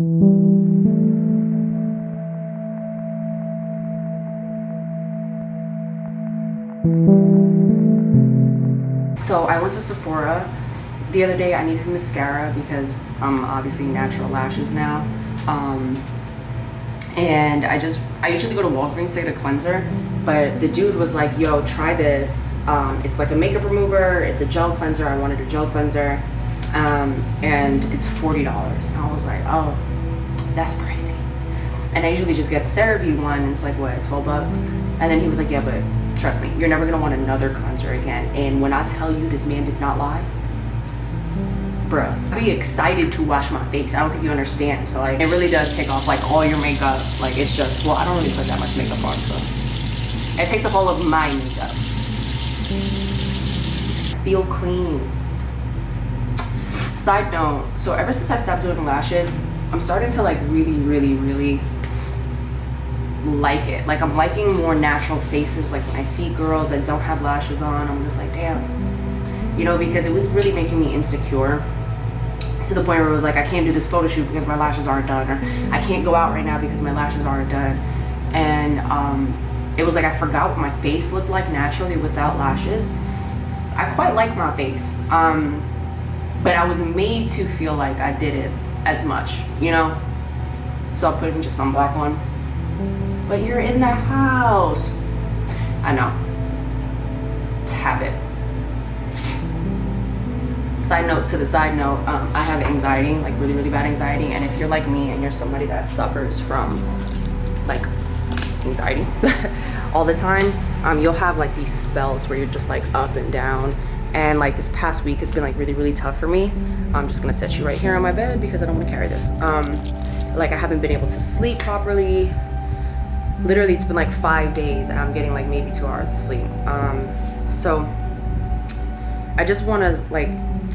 So I went to Sephora the other day. I needed mascara because I'm obviously natural lashes now. And I usually go to Walgreens to get a cleanser, but the dude was like, yo, try this. It's like a makeup remover, it's a gel cleanser. I wanted a gel cleanser, and it's $40. And I was like, oh, that's crazy. And I usually just get the CeraVe one, and it's like, what, 12 bucks? And then he was like, yeah, but trust me, you're never gonna want another cleanser again. And when I tell you this man did not lie, bruh, I'd be excited to wash my face. I don't think you understand. So like, it really does take off like all your makeup. Like it's just, well, I don't really put that much makeup on, so. It takes off all of my makeup. Feel clean. Side note, so ever since I stopped doing lashes, I'm starting to like really like it. Like I'm liking more natural faces. Like when I see girls that don't have lashes on, I'm just like, damn. You know, because it was really making me insecure to the point where it was like, I can't do this photo shoot because my lashes aren't done, or I can't go out right now because my lashes aren't done. And it was like I forgot what my face looked like naturally without lashes. I quite like my face, but I was made to feel like I didn't as much, you know? So I'll put in just some black one. But you're in the house. I know. It's habit. Side note to the side note, I have anxiety, like really bad anxiety. And if you're like me and you're somebody that suffers from like anxiety all the time, you'll have like these spells where you're just like up and down. And like this past week has been like really tough for me. I'm just gonna set you right here on my bed because I don't want to carry this. Like I haven't been able to sleep properly. Literally it's been like 5 days and I'm getting like maybe 2 hours of sleep. So I just want to like,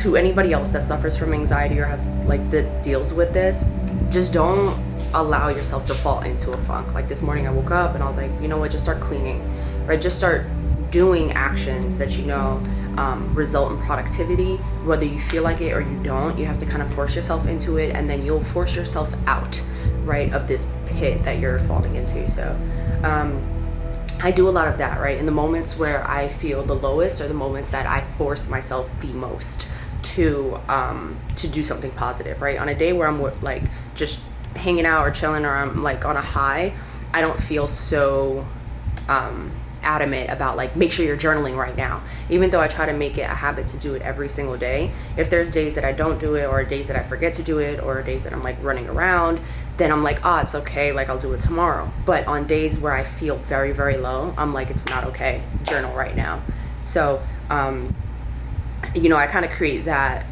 to anybody else that suffers from anxiety or has like that deals with this, just don't allow yourself to fall into a funk. Like this morning I woke up and I was like, you know what, just start cleaning, right? Just start doing actions that you know result in productivity. Whether you feel like it or you don't, you have to kind of force yourself into it, and then you'll force yourself out, right, of this pit that you're falling into. So I do a lot of that, right? In the moments where I feel the lowest are the moments that I force myself the most to do something positive, right? On a day where I'm like just hanging out or chilling, or I'm like on a high, I don't feel so adamant about like, make sure you're journaling right now. Even though I try to make it a habit to do it every single day, if there's days that I don't do it, or days that I forget to do it, or days that I'm like running around, then I'm like, oh, it's okay, like I'll do it tomorrow. But on days where I feel very low, I'm like, it's not okay, journal right now. So you know, I kind of create that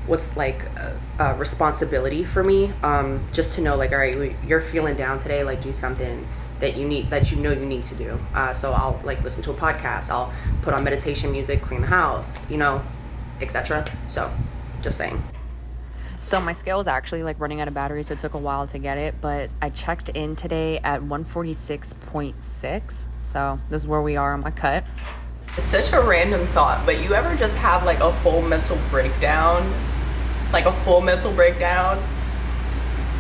what's like a responsibility for me, just to know like, all right, you're feeling down today, like do something that you need, that you know you need to do. So I'll like listen to a podcast, I'll put on meditation music, clean the house, you know, etc. So just saying. So my scale was actually like running out of battery, so it took a while to get it, but I checked in today at 146.6. So this is where we are on my cut. It's such a random thought, but you ever just have like a full mental breakdown? Like a full mental breakdown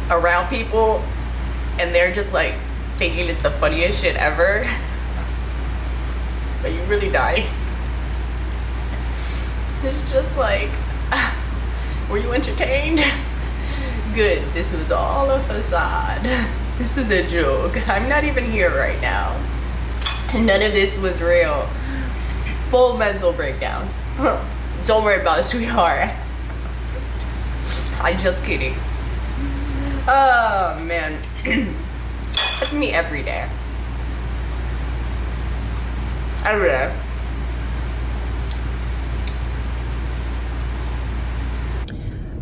around people, and they're just like thinking it's the funniest shit ever, but you really die. It's just like, were you entertained? Good, this was all a facade. This was a joke. I'm not even here right now. None of this was real. Full mental breakdown. Don't worry about it, sweetheart. I'm just kidding. Oh man. That's me every day. Every day.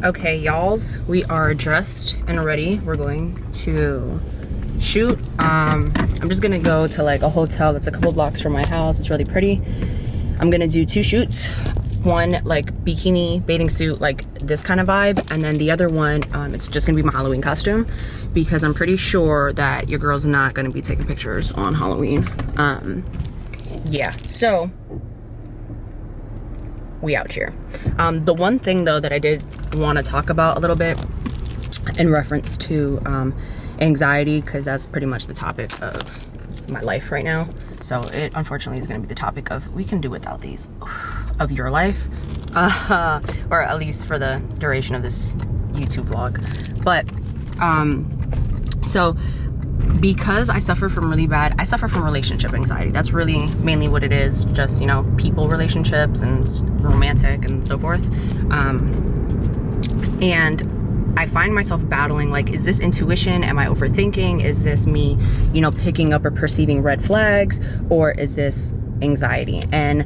Okay, y'alls, we are dressed and ready. We're going to shoot. I'm just gonna go to like a hotel that's a couple blocks from my house. It's really pretty. I'm gonna do 2 shoots. One like bikini bathing suit, like this kind of vibe, and then the other one, it's just gonna be my Halloween costume, because I'm pretty sure that your girl's not gonna be taking pictures on Halloween. Yeah, so we out here. The one thing though that I did want to talk about a little bit in reference to anxiety, because that's pretty much the topic of my life right now. So it unfortunately is going to be the topic of we can do without these of your life, or at least for the duration of this YouTube vlog. But so because I suffer from relationship anxiety. That's really mainly what it is. Just, you know, people relationships and romantic and so forth. And I find myself battling, like, is this intuition? Am I overthinking? Is this me, you know, picking up or perceiving red flags? Or is this anxiety? And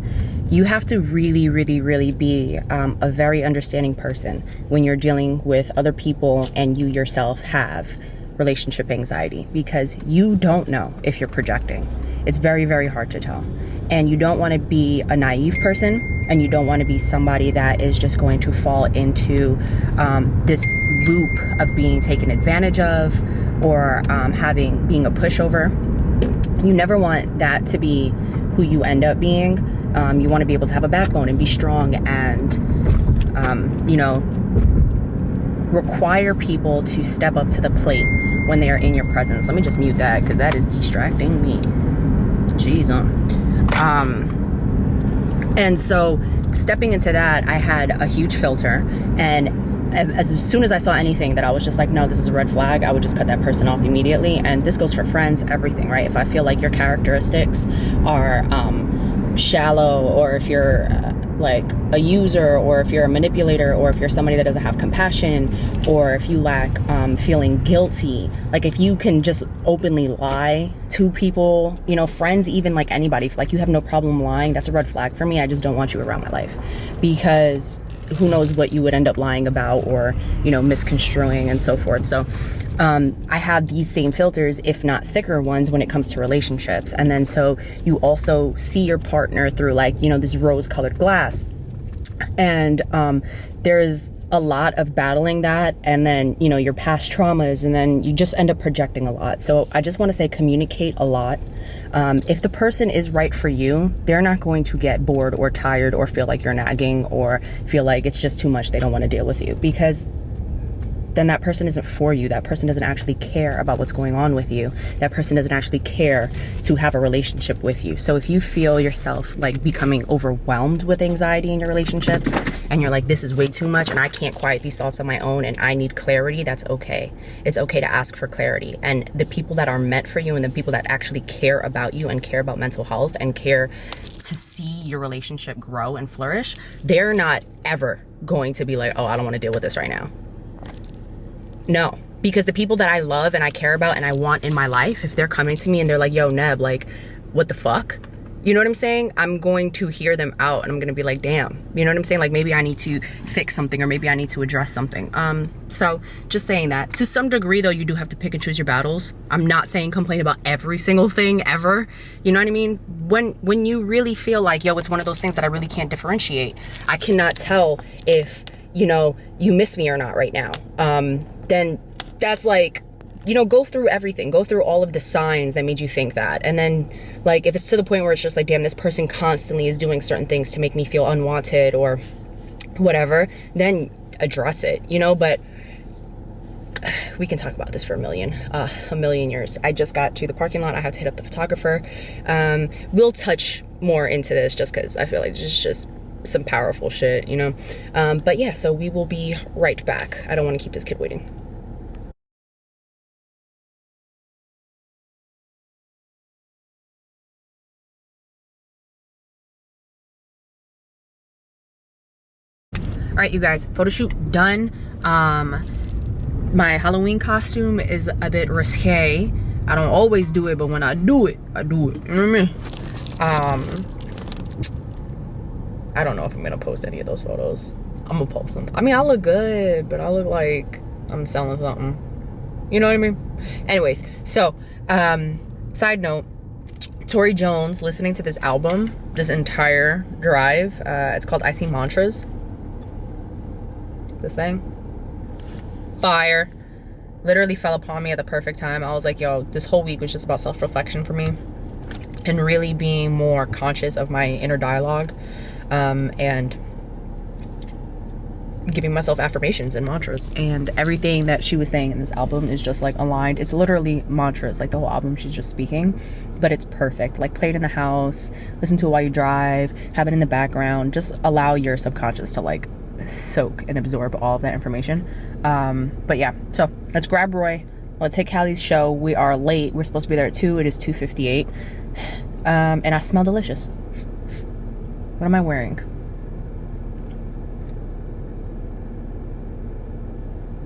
you have to really, really, really be a very understanding person when you're dealing with other people and you yourself have relationship anxiety, because you don't know if you're projecting. It's very, very hard to tell. And you don't want to be a naive person, and you don't want to be somebody that is just going to fall into this loop of being taken advantage of, or being a pushover. You never want that to be who you end up being. You want to be able to have a backbone and be strong and, you know, require people to step up to the plate when they are in your presence. Let me just mute that because that is distracting me. Jeez. And so stepping into that, I had a huge filter, and as soon as I saw anything that I was just like, no, this is a red flag, I would just cut that person off immediately. And this goes for friends, everything, right? If I feel like your characteristics are shallow, or if you're like a user, or if you're a manipulator, or if you're somebody that doesn't have compassion, or if you lack feeling guilty, like if you can just openly lie to people, you know, friends, even like anybody, like you have no problem lying, that's a red flag for me. I just don't want you around my life, because who knows what you would end up lying about, or, you know, misconstruing and so forth. So I have these same filters, if not thicker ones, when it comes to relationships. And then so you also see your partner through, like, you know, this rose-colored glass. And there's a lot of battling that, and then, you know, your past traumas, and then you just end up projecting a lot. So I just want to say, communicate a lot. If the person is right for you, they're not going to get bored or tired or feel like you're nagging or feel like it's just too much, they don't want to deal with you, because then that person isn't for you. That person doesn't actually care about what's going on with you. That person doesn't actually care to have a relationship with you. So if you feel yourself like becoming overwhelmed with anxiety in your relationships, and you're like, this is way too much and I can't quiet these thoughts on my own and I need clarity, that's okay. It's okay to ask for clarity. And the people that are meant for you, and the people that actually care about you and care about mental health and care to see your relationship grow and flourish, they're not ever going to be like, oh, I don't want to deal with this right now. No, because the people that I love and I care about and I want in my life, if they're coming to me and they're like, yo, Neb, like, what the fuck? You know what I'm saying? I'm going to hear them out, and I'm going to be like, damn, you know what I'm saying? Like, maybe I need to fix something, or maybe I need to address something. So just saying that. To some degree, though, you do have to pick and choose your battles. I'm not saying complain about every single thing ever. You know what I mean? When you really feel like, yo, it's one of those things that I really can't differentiate. I cannot tell if, you know, you miss me or not right now. Then that's like, you know, go through everything, go through all of the signs that made you think that. And then, like, if it's to the point where it's just like, damn, this person constantly is doing certain things to make me feel unwanted or whatever, then address it, you know. But we can talk about this for a million years. I just got to the parking lot. I have to hit up the photographer. We'll touch more into this just because I feel like it's just some powerful shit, you know. But yeah, so we will be right back. I don't want to keep this kid waiting. All right, you guys, photo shoot done. My Halloween costume is a bit risque. I don't always do it, but when I do it, I do it. You know what I mean? I don't know if I'm gonna post any of those photos. I'm gonna post them. I mean, I look good, but I look like I'm selling something. You know what I mean? Anyways, so, side note, Tori Jones, listening to this album, this entire drive, it's called I See Mantras. This thing. Fire. Literally fell upon me at the perfect time. I was like, yo, this whole week was just about self-reflection for me. And really being more conscious of my inner dialogue. And giving myself affirmations and mantras, and everything that she was saying in this album is just like aligned. It's literally mantras, like the whole album she's just speaking, but it's perfect. Like play it in the house, listen to it while you drive, have it in the background, just allow your subconscious to like soak and absorb all of that information. But yeah, so let's grab Roy, let's hit Callie's show. We are late, we're supposed to be there at 2, it is 2:58. And I smell delicious. What am I wearing?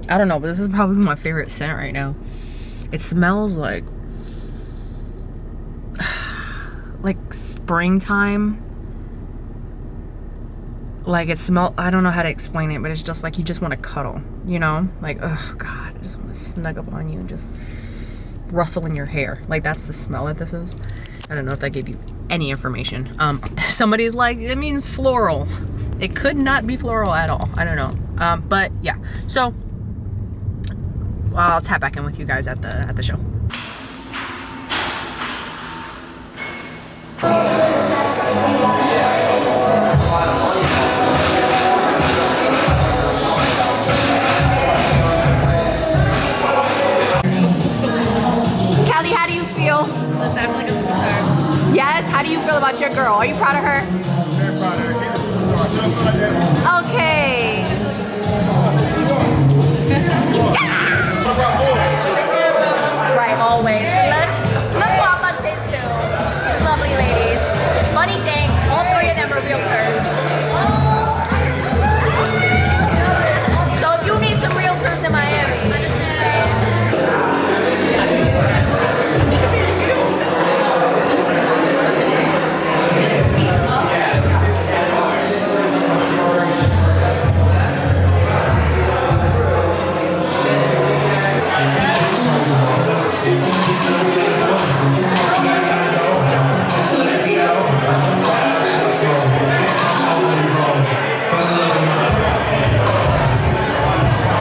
I don't know, but this is probably my favorite scent right now. It smells like springtime. Like it smells, I don't know how to explain it, but it's just like you just want to cuddle, you know? Like, oh God, I just want to snug up on you and just rustle in your hair. Like that's the smell that this is. I don't know if that gave you any information. Somebody's like, it means floral. It could not be floral at all. I don't know. But yeah, so I'll tap back in with you guys at the show. Callie, how do you feel? I feel like a superstar. Yes? How do you feel about your girl? Are you proud of her? Very proud of her. She's a superstar. Okay.